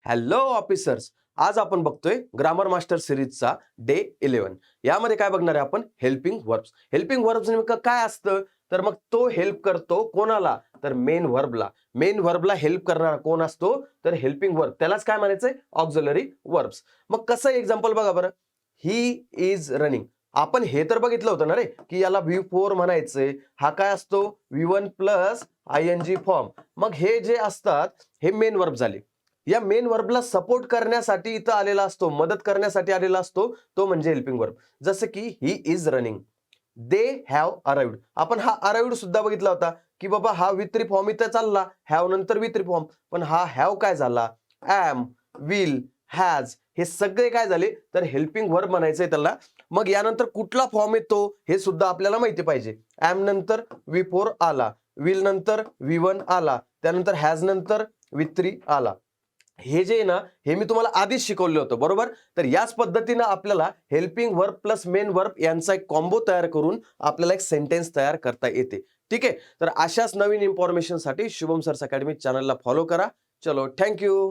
Hello officers. आज आपण बघतोय ग्रामर मास्टर सिरीजचा डे 11. यामध्ये काय बघणार आहे आपण? Helping verbs. हेल्पिंग वर्ब्स नेमकं काय असतं? तर मग तो हेल्प करतो कोणाला? तर मेन व्हर्बला. मेन व्हर्बला हेल्प करणारा कोण असतो? तर हेल्पिंग वर्ब. त्यालाच काय म्हणायचंय? Auxiliary verbs. मग कसं एक्झाम्पल बघा बरं. He is running. आपण हे तर बघितलं होतं ना रे, की याला V4 म्हणायचंय. हा काय असतो? V1 plus ING form. मग हे जे असतात हे मेन वर्ब झाले. या मेन वर्बला सपोर्ट करण्यासाठी इथं आलेला असतो, मदत करण्यासाठी आलेला असतो, तो म्हणजे हेल्पिंग वर्ब. जसं की he is running, they have arrived. आपण हा अराइव्ड सुद्धा बघितला होता, की बाबा हा विथ फॉर्म इथं चालला, हॅव नंतर विथ फॉर्म. पण हा हॅव काय झाला? ॲम, विल, हॅज हे सगळे काय झाले? तर हेल्पिंग वर्ब म्हणायचंय त्याला. मग यानंतर कुठला फॉर्म येतो हे सुद्धा आपल्याला माहिती पाहिजे. ॲम नंतर V4 आला, विल नंतर V1 आला, त्यानंतर हॅज नंतर V3 आला. हे जे आहे ना, हे मी तुम्हाला आधीच शिकवलं होतं, बरोबर? तर याच पद्धतीनं आपल्याला helping verb plus main verb यांचा एक कॉम्बो तयार करून आपल्याला एक सेंटेन्स तयार करता येते. ठीक आहे? तर अशाच नवीन इन्फॉर्मेशनसाठी शुभम सर्स अकॅडमी चॅनलला फॉलो करा. चलो, थँक यू.